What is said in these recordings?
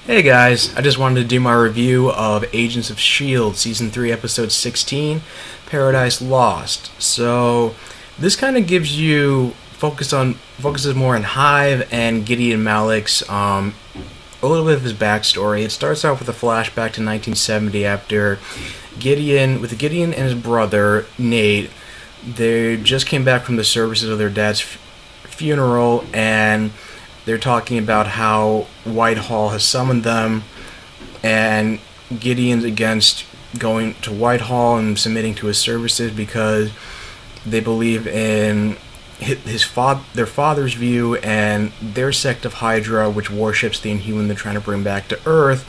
Hey guys, I just wanted to do my review of Agents of S.H.I.E.L.D. Season 3, Episode 16, Paradise Lost. So, this kind of gives you focuses more on Hive and Gideon Malik's a little bit of his backstory. It starts off with a flashback to 1970 after Gideon and his brother Nate. They just came back from the services of their dad's funeral, and they're talking about how Whitehall has summoned them, and Gideon's against going to Whitehall and submitting to his services because they believe in their father's view and their sect of Hydra, which worships the Inhuman they're trying to bring back to Earth.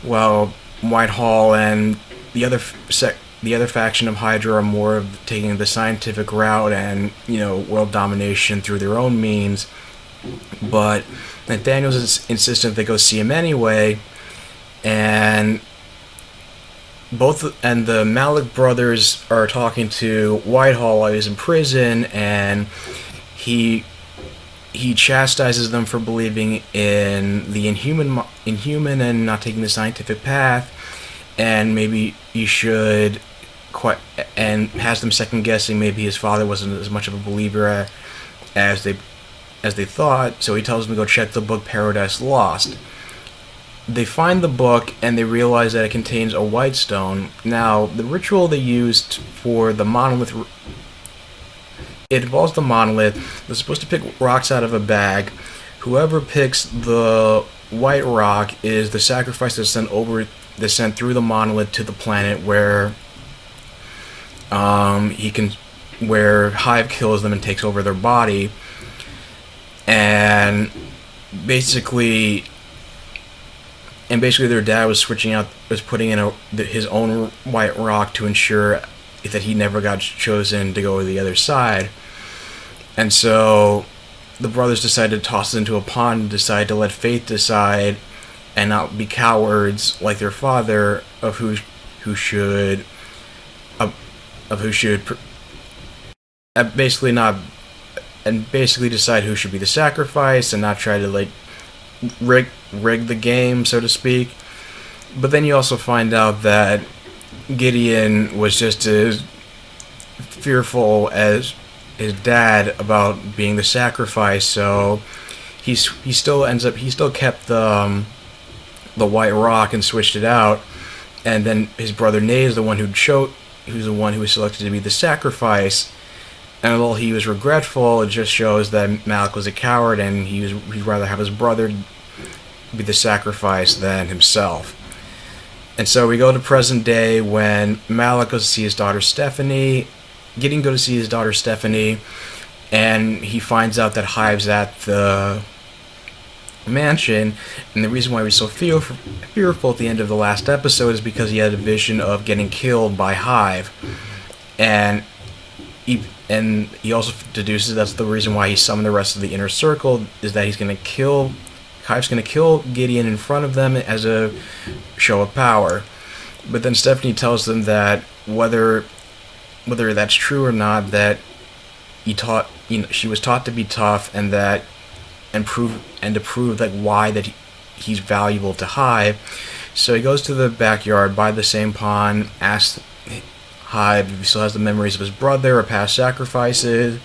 While Whitehall and the other faction of Hydra are more of taking the scientific route and world domination through their own means. But Nathaniel's insistent they go see him anyway, and the Malik brothers are talking to Whitehall while he's in prison, and he chastises them for believing in the inhuman and not taking the scientific path, and maybe he should and has them second guessing maybe his father wasn't as much of a believer as they thought. So he tells them to go check the book Paradise Lost. They find the book and they realize that it contains a white stone. Now, the ritual they used for the monolith, it involves the monolith. They're supposed to pick rocks out of a bag. Whoever picks the white rock is the sacrifice that's sent through the monolith to the planet where where Hive kills them and takes over their body. And basically their dad was putting in his own white rock to ensure that he never got chosen to go to the other side. And so the brothers decided to toss it into a pond and decide to let fate decide and not be cowards like their father of who should basically decide who should be the sacrifice and not try to rig the game, so to speak. But then you also find out that Gideon was just as fearful as his dad about being the sacrifice, so he still kept the white rock and switched it out. And then his brother Nate is the one who was selected to be the sacrifice. And although he was regretful, it just shows that Malik was a coward and he'd rather have his brother be the sacrifice than himself. And so we go to present day when Malik goes to see his daughter Stephanie. Gideon goes to see his daughter Stephanie, and he finds out that Hive's at the mansion. And the reason why he was so fearful at the end of the last episode is because he had a vision of getting killed by Hive. And he also deduces that's the reason why he summoned the rest of the inner circle, is that Hive's going to kill Gideon in front of them as a show of power. But then Stephanie tells them that whether that's true or not, that she was taught to be tough and to prove why that he's valuable to Hive. So he goes to the backyard by the same pond, asks Hive if he still has the memories of his brother or past sacrifices.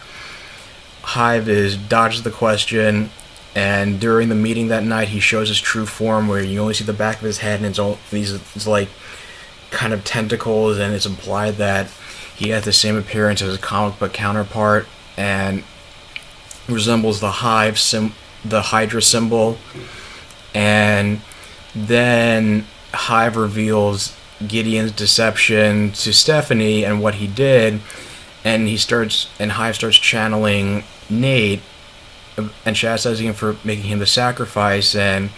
Hive dodges the question, and during the meeting that night, he shows his true form, where you only see the back of his head and these kind of tentacles, and it's implied that he has the same appearance as his comic book counterpart and resembles the Hydra symbol. And then Hive reveals Gideon's deception to Stephanie and what he did, and Hive starts channeling Nate and chastising him for making him the sacrifice. And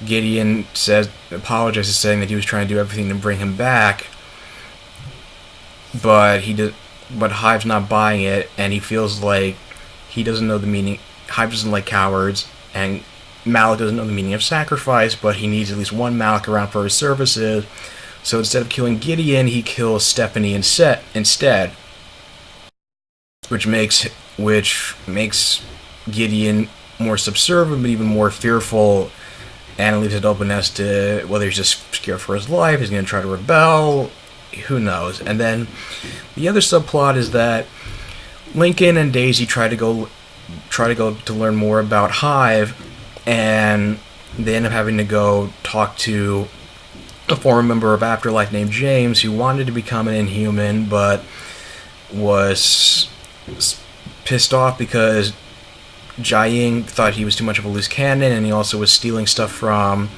Gideon apologizes, saying that he was trying to do everything to bring him back, but Hive's not buying it, and he feels like he doesn't know the meaning. Hive doesn't like cowards, and Malik doesn't know the meaning of sacrifice, but he needs at least one Malik around for his services. So instead of killing Gideon, he kills Stephanie instead, which makes Gideon more subservient, but even more fearful and it leaves it open as to whether he's just scared for his life, he's going to try to rebel, who knows. And then the other subplot is that Lincoln and Daisy try to go to learn more about Hive, and they end up having to go talk to a former member of Afterlife named James, who wanted to become an Inhuman, but was pissed off because Jiaying thought he was too much of a loose cannon, and he also was stealing stuff from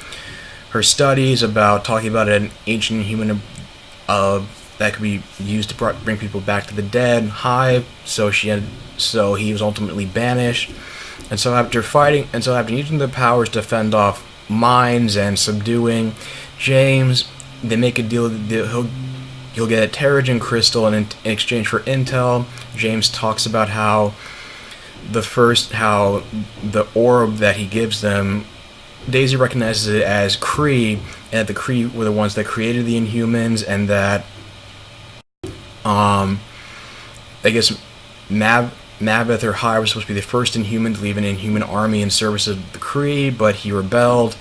her studies about talking about an ancient human that could be used to bring people back to the dead, Hive. So he was ultimately banished. And so after using their powers to fend off mines and subduing James, they make a deal that he'll get a Terrigen crystal in exchange for intel. James talks about how the orb that he gives them, Daisy recognizes it as Kree, and that the Kree were the ones that created the Inhumans, and that I guess Maveth or Hive was supposed to be the first Inhuman to leave an Inhuman army in service of the Kree, but he rebelled,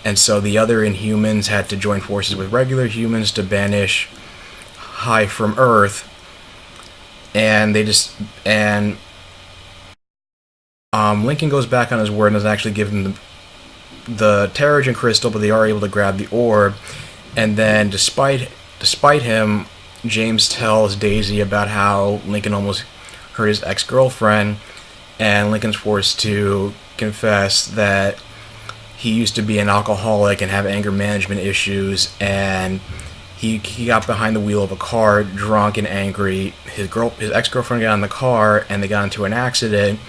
and so the other Inhumans had to join forces with regular humans to banish Hive from Earth. And Lincoln goes back on his word and doesn't actually give him the Terrigen crystal, but they are able to grab the orb. And then, despite him, James tells Daisy about how Lincoln almost hurt his ex-girlfriend, and Lincoln's forced to confess that he used to be an alcoholic and have anger management issues, and he got behind the wheel of a car drunk and angry. His ex-girlfriend got in the car, and they got into an accident,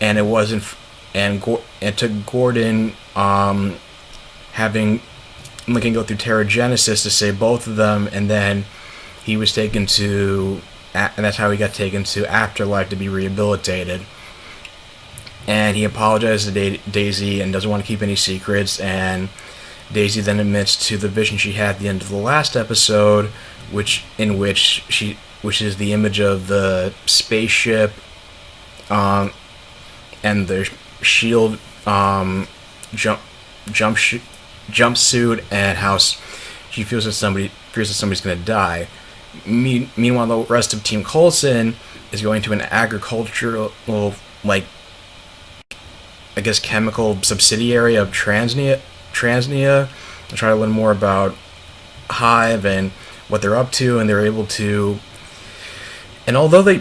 and it took Gordon having Lincoln go through Terrigenesis to save both of them, and then he was taken to, and that's how he got taken to Afterlife to be rehabilitated. And he apologizes to Daisy and doesn't want to keep any secrets, and Daisy then admits to the vision she had at the end of the last episode, which is the image of the spaceship and the shield jumpsuit, and how she fears that somebody's going to die. Meanwhile, the rest of Team Coulson is going to an agricultural, chemical subsidiary of Transnia, to try to learn more about Hive and what they're up to, and they're able to. And although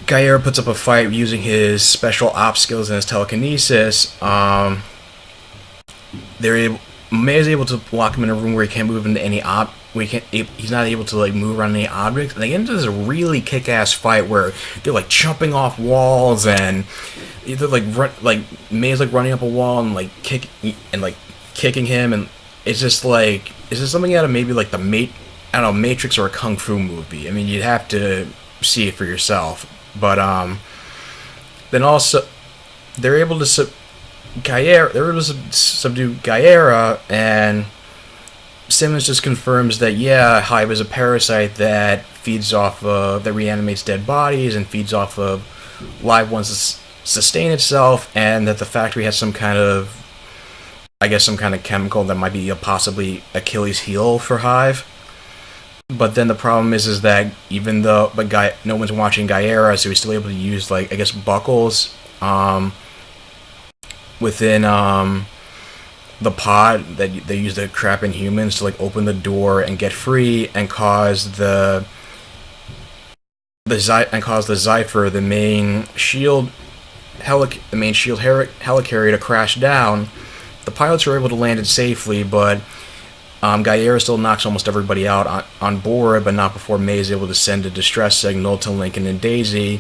Gaia puts up a fight using his special ops skills and his telekinesis, May is able to lock him in a room where he can't move into any he's not able to move around any objects, and they get into this really kick-ass fight where they're jumping off walls, and either May's running up a wall and kicking him, and it's just something out of maybe the Matrix or a kung fu movie. I mean, you'd have to see it for yourself. But then also they're able to subdue Gaia, and Simmons just confirms that Hive is a parasite that that reanimates dead bodies and feeds off of live ones to sustain itself, and that the factory has some kind of chemical that might be possibly Achilles' heel for Hive. But then the problem is that even though no one's watching Gaia, so he's still able to use buckles within the pod that they use to trap Inhumans to open the door and get free, and cause the Zypher, the main shield helicarrier, to crash down. The pilots are able to land it safely, but Gaia still knocks almost everybody out on board, but not before May is able to send a distress signal to Lincoln and Daisy,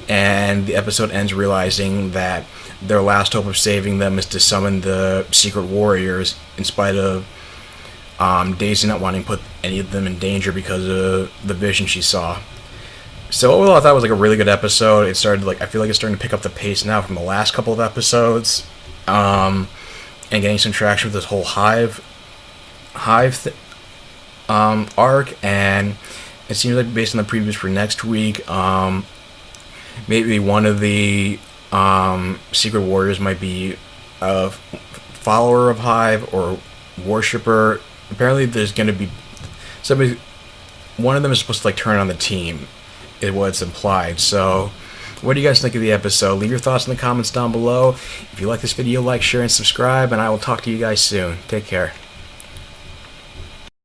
and the episode ends realizing that their last hope of saving them is to summon the Secret Warriors, in spite of Daisy not wanting to put any of them in danger because of the vision she saw. So overall, I thought it was a really good episode. It started I feel like it's starting to pick up the pace now from the last couple of episodes, and getting some traction with this whole Hive arc, and it seems like based on the previews for next week, maybe one of the Secret Warriors might be follower of Hive or worshiper. Apparently, there's going to be somebody. One of them is supposed to like turn on the team. Is what's implied. So, what do you guys think of the episode? Leave your thoughts in the comments down below. If you like this video, like, share, and subscribe. And I will talk to you guys soon. Take care.